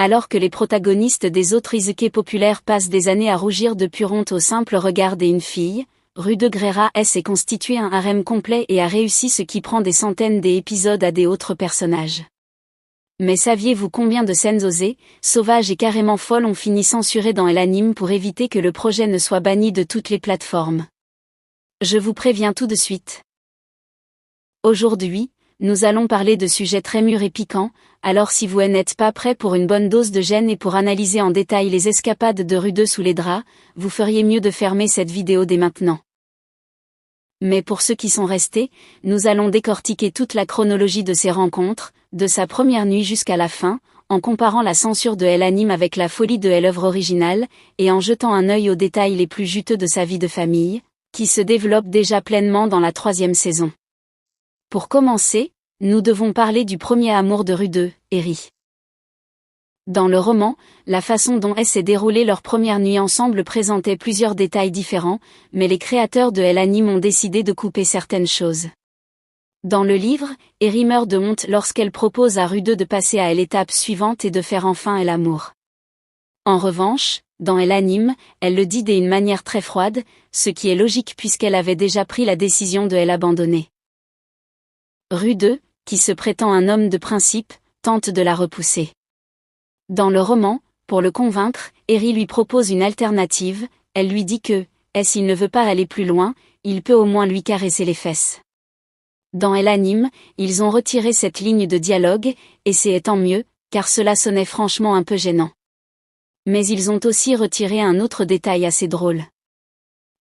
Alors que les protagonistes des autres isekai populaires passent des années à rougir de pure honte au simple regard d'une fille, Rude Grera s'est constitué un harem complet et a réussi ce qui prend des centaines d'épisodes à des autres personnages. Mais saviez-vous combien de scènes osées, sauvages et carrément folles ont fini censurées dans l'anime pour éviter que le projet ne soit banni de toutes les plateformes? Je vous préviens tout de suite. Aujourd'hui, nous allons parler de sujets très mûrs et piquants, alors si vous n'êtes pas prêt pour une bonne dose de gêne et pour analyser en détail les escapades de Rude sous les draps, vous feriez mieux de fermer cette vidéo dès maintenant. Mais pour ceux qui sont restés, nous allons décortiquer toute la chronologie de ces rencontres, de sa première nuit jusqu'à la fin, en comparant la censure de l'anime avec la folie de l'œuvre originale, et en jetant un œil aux détails les plus juteux de sa vie de famille, qui se développe déjà pleinement dans la 3e saison. Pour commencer, nous devons parler du premier amour de Rude, Eri. Dans le roman, la façon dont s'est déroulée leur première nuit ensemble présentait plusieurs détails différents, mais les créateurs de l'anime ont décidé de couper certaines choses. Dans le livre, Eri meurt de honte lorsqu'elle propose à Rude de passer à l'étape suivante et de faire enfin l'amour. En revanche, dans l'anime, elle le dit d'une manière très froide, ce qui est logique puisqu'elle avait déjà pris la décision de l'abandonner. Rude, qui se prétend un homme de principe, tente de la repousser. Dans le roman, pour le convaincre, Eri lui propose une alternative, elle lui dit que, s'il ne veut pas aller plus loin, il peut au moins lui caresser les fesses. Dans l'anime, ils ont retiré cette ligne de dialogue, et c'est tant mieux, car cela sonnait franchement un peu gênant. Mais ils ont aussi retiré un autre détail assez drôle.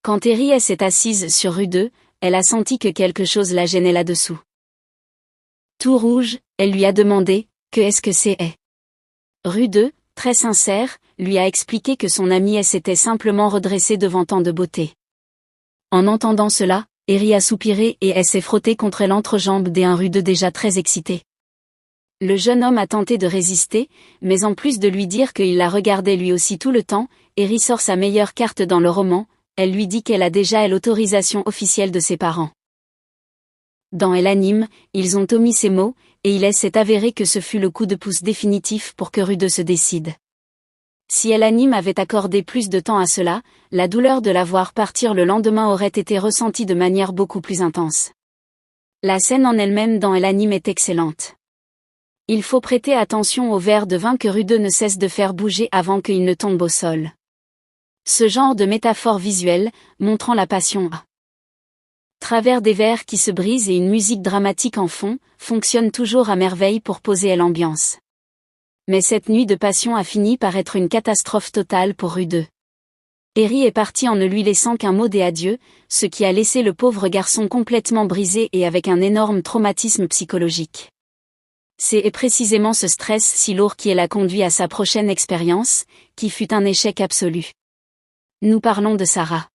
Quand Eri s'est assise sur Rude, elle a senti que quelque chose la gênait là-dessous. Tout rouge, elle lui a demandé « Qu'est-ce que c'est ?» Rude, très sincère, lui a expliqué que son ami s'était simplement redressé devant tant de beauté. En entendant cela, Eri a soupiré et s'est frotté contre l'entrejambe d'un Rude déjà très excité. Le jeune homme a tenté de résister, mais en plus de lui dire qu'il la regardait lui aussi tout le temps, Eri sort sa meilleure carte dans le roman, elle lui dit qu'elle a déjà l'autorisation officielle de ses parents. Dans l'anime, ils ont omis ces mots, et il s'est avéré que ce fut le coup de pouce définitif pour que Rude se décide. Si l'anime avait accordé plus de temps à cela, la douleur de la voir partir le lendemain aurait été ressentie de manière beaucoup plus intense. La scène en elle-même dans l'anime est excellente. Il faut prêter attention au verre de vin que Rude ne cesse de faire bouger avant qu'il ne tombe au sol. Ce genre de métaphore visuelle, montrant la passion à travers des verres qui se brisent et une musique dramatique en fond, fonctionne toujours à merveille pour poser l'ambiance. Mais cette nuit de passion a fini par être une catastrophe totale pour Rude. Eri est parti en ne lui laissant qu'un mot d'adieu, ce qui a laissé le pauvre garçon complètement brisé et avec un énorme traumatisme psychologique. C'est précisément ce stress si lourd qui l'a conduit à sa prochaine expérience, qui fut un échec absolu. Nous parlons de Sarah.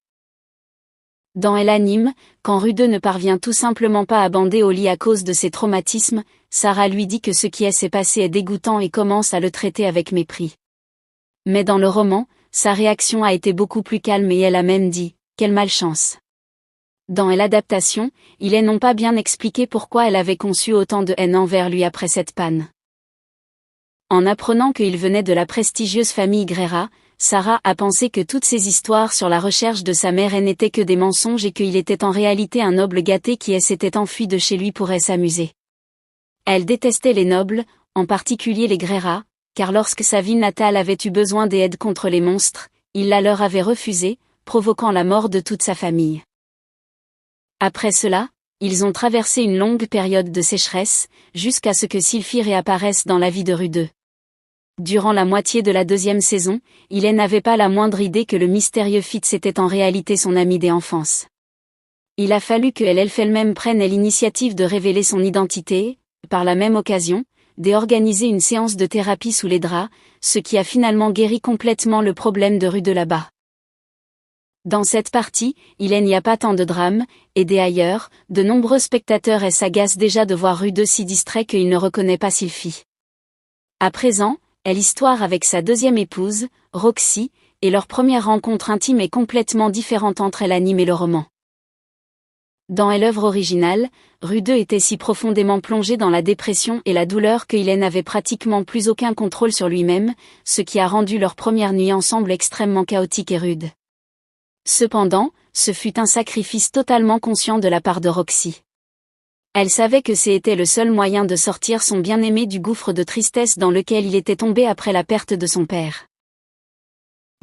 Dans l'anime, quand Rude ne parvient tout simplement pas à bander au lit à cause de ses traumatismes, Sarah lui dit que ce qui s'est passé est dégoûtant et commence à le traiter avec mépris. Mais dans le roman, sa réaction a été beaucoup plus calme et elle a même dit « Quelle malchance !» Dans l'adaptation, il est non pas bien expliqué pourquoi elle avait conçu autant de haine envers lui après cette panne. En apprenant qu'il venait de la prestigieuse famille Grera, Sarah a pensé que toutes ces histoires sur la recherche de sa mère n'étaient que des mensonges et qu'il était en réalité un noble gâté qui s'était enfui de chez lui pour s'amuser. Elle détestait les nobles, en particulier les Grera, car lorsque sa ville natale avait eu besoin d'aide contre les monstres, il la leur avait refusé, provoquant la mort de toute sa famille. Après cela, ils ont traversé une longue période de sécheresse, jusqu'à ce que Sylphie réapparaisse dans la vie de Rude. Durant la moitié de la 2e saison, il n'avait pas la moindre idée que le mystérieux Fitz était en réalité son ami d'enfance. Il a fallu que elle-même prenne l'initiative de révéler son identité, par la même occasion, d'organiser une séance de thérapie sous les draps, ce qui a finalement guéri complètement le problème de Rude là-bas. Dans cette partie, il n'y a pas tant de drame, et d'ailleurs, de nombreux spectateurs s'agacent déjà de voir Rude si distrait qu'il ne reconnaît pas Sylphie. À présent, l'histoire avec sa 2e épouse, Roxy, et leur première rencontre intime est complètement différente entre l'anime et le roman. Dans l'œuvre originale, Rude était si profondément plongé dans la dépression et la douleur qu'il n'avait pratiquement plus aucun contrôle sur lui-même, ce qui a rendu leur première nuit ensemble extrêmement chaotique et rude. Cependant, ce fut un sacrifice totalement conscient de la part de Roxy. Elle savait que c'était le seul moyen de sortir son bien-aimé du gouffre de tristesse dans lequel il était tombé après la perte de son père.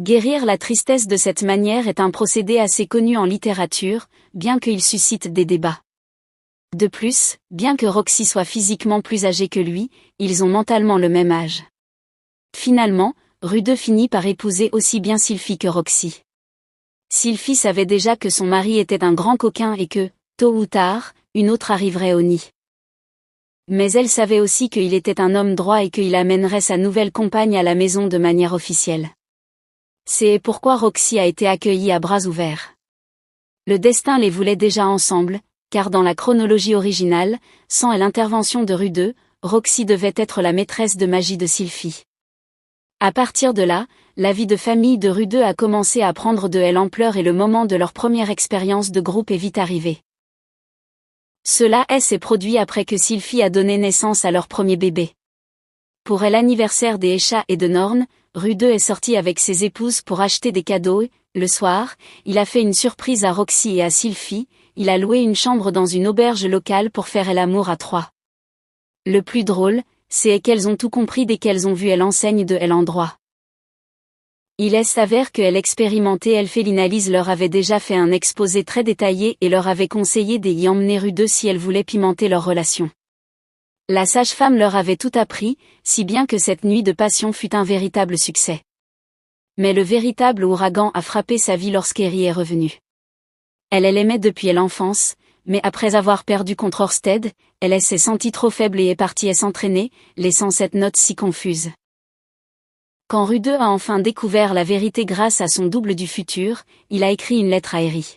Guérir la tristesse de cette manière est un procédé assez connu en littérature, bien qu'il suscite des débats. De plus, bien que Roxy soit physiquement plus âgée que lui, ils ont mentalement le même âge. Finalement, Rude finit par épouser aussi bien Sylphie que Roxy. Sylphie savait déjà que son mari était un grand coquin et que, tôt ou tard, une autre arriverait au nid. Mais elle savait aussi qu'il était un homme droit et qu'il amènerait sa nouvelle compagne à la maison de manière officielle. C'est pourquoi Roxy a été accueillie à bras ouverts. Le destin les voulait déjà ensemble, car dans la chronologie originale, sans l'intervention de Rude, Roxy devait être la maîtresse de magie de Sylphie. À partir de là, la vie de famille de Rude a commencé à prendre de l'ampleur et le moment de leur première expérience de groupe est vite arrivé. Cela s'est produit après que Sylphie a donné naissance à leur premier bébé. Pour l'anniversaire des Esha et de Norn, Rude est sorti avec ses épouses pour acheter des cadeaux et, le soir, il a fait une surprise à Roxy et à Sylphie, il a loué une chambre dans une auberge locale pour faire l'amour à trois. Le plus drôle, c'est qu'elles ont tout compris dès qu'elles ont vu l'enseigne de l'endroit. Il s'avère que l'expérimentée Félinalise leur avait déjà fait un exposé très détaillé et leur avait conseillé d'y emmener Rude si elles voulaient pimenter leur relation. La sage-femme leur avait tout appris, si bien que cette nuit de passion fut un véritable succès. Mais le véritable ouragan a frappé sa vie lorsqu'Eri est revenue. Elle l'aimait depuis l'enfance, mais après avoir perdu contre Orsted, elle s'est sentie trop faible et est partie s'entraîner, laissant cette note si confuse. Quand Rude a enfin découvert la vérité grâce à son double du futur, il a écrit une lettre à Eri.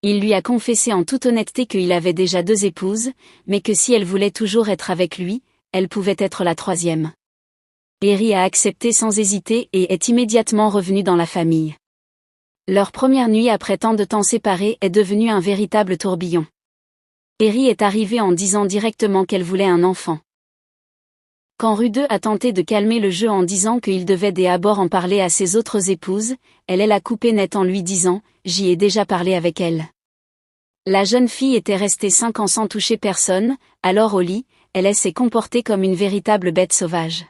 Il lui a confessé en toute honnêteté qu'il avait déjà 2 épouses, mais que si elle voulait toujours être avec lui, elle pouvait être la 3e. Eri a accepté sans hésiter et est immédiatement revenu dans la famille. Leur première nuit après tant de temps séparés est devenue un véritable tourbillon. Eri est arrivée en disant directement qu'elle voulait un enfant. Quand Rude a tenté de calmer le jeu en disant qu'il devait d'abord en parler à ses autres épouses, elle l'a coupé net en lui disant « J'y ai déjà parlé avec elle ». La jeune fille était restée 5 ans sans toucher personne, alors au lit, elle s'est comportée comme une véritable bête sauvage.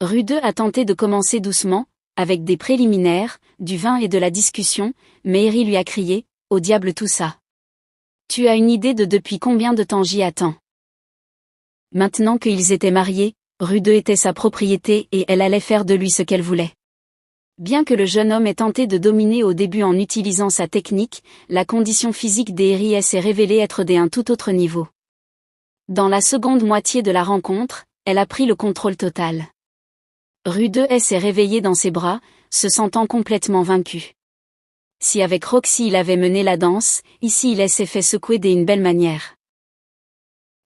Rude a tenté de commencer doucement, avec des préliminaires, du vin et de la discussion, mais Eri lui a crié « Au diable tout ça ! Tu as une idée de depuis combien de temps j'y attends ?» Maintenant qu'ils étaient mariés, Rude était sa propriété et elle allait faire de lui ce qu'elle voulait. Bien que le jeune homme ait tenté de dominer au début en utilisant sa technique, la condition physique d'Eri s'est révélée être d'un tout autre niveau. Dans la seconde moitié de la rencontre, elle a pris le contrôle total. Rude s'est réveillé dans ses bras, se sentant complètement vaincu. Si avec Roxy il avait mené la danse, ici il s'est fait secouer d'une belle manière.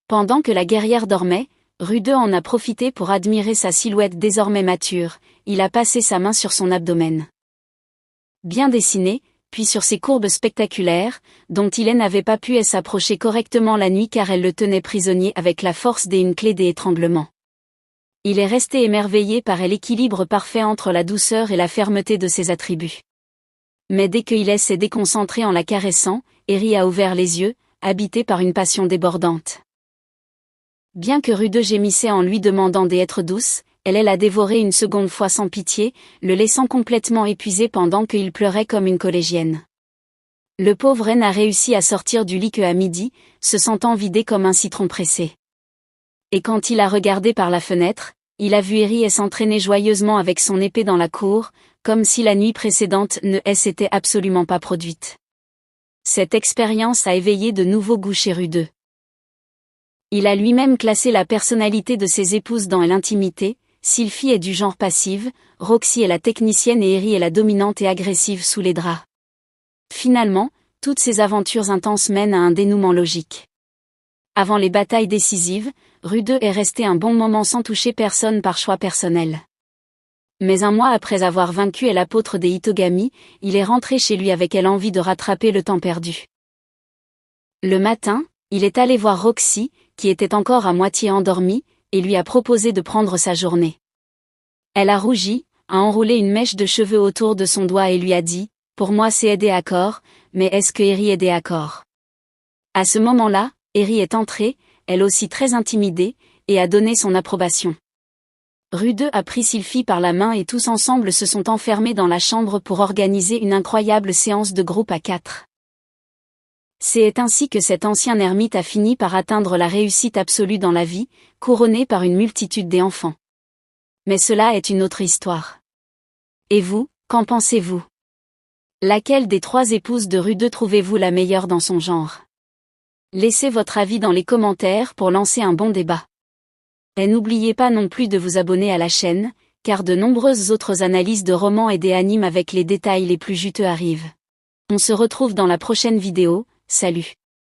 Pendant que la guerrière dormait, Rude en a profité pour admirer sa silhouette désormais mature, il a passé sa main sur son abdomen. Bien dessiné, puis sur ses courbes spectaculaires, dont il n'avait pas pu s'approcher correctement la nuit car elle le tenait prisonnier avec la force d'une clé d'étranglement. Il est resté émerveillé par l'équilibre parfait entre la douceur et la fermeté de ses attributs. Mais dès qu'il s'est déconcentré en la caressant, Eri a ouvert les yeux, habité par une passion débordante. Bien que Rude gémissait en lui demandant d'être douce, elle l'a dévoré une seconde fois sans pitié, le laissant complètement épuisé pendant qu'il pleurait comme une collégienne. Le pauvre n'a réussi à sortir du lit qu'à midi, se sentant vidé comme un citron pressé. Et quand il a regardé par la fenêtre, il a vu Eri s'entraîner joyeusement avec son épée dans la cour, comme si la nuit précédente ne s'était absolument pas produite. Cette expérience a éveillé de nouveaux goûts chez Rude. Il a lui-même classé la personnalité de ses épouses dans l'intimité, Sylphie est du genre passive, Roxy est la technicienne et Eri est la dominante et agressive sous les draps. Finalement, toutes ces aventures intenses mènent à un dénouement logique. Avant les batailles décisives, Rude est resté un bon moment sans toucher personne par choix personnel. Mais un mois après avoir vaincu l'apôtre des Hitogami, il est rentré chez lui avec l'envie de rattraper le temps perdu. Le matin, il est allé voir Roxy, qui était encore à moitié endormie, et lui a proposé de prendre sa journée. Elle a rougi, a enroulé une mèche de cheveux autour de son doigt et lui a dit « Pour moi c'est d'accord, mais est-ce que Eri est d'accord ?» À ce moment-là, Eri est entrée, elle aussi très intimidée, et a donné son approbation. Rude a pris Sylphie par la main et tous ensemble se sont enfermés dans la chambre pour organiser une incroyable séance de groupe à 4. C'est ainsi que cet ancien ermite a fini par atteindre la réussite absolue dans la vie, couronné par une multitude d'enfants. Mais cela est une autre histoire. Et vous, qu'en pensez-vous? Laquelle des 3 épouses de Rude trouvez-vous la meilleure dans son genre? Laissez votre avis dans les commentaires pour lancer un bon débat. Et n'oubliez pas non plus de vous abonner à la chaîne, car de nombreuses autres analyses de romans et des animes avec les détails les plus juteux arrivent. On se retrouve dans la prochaine vidéo, salut!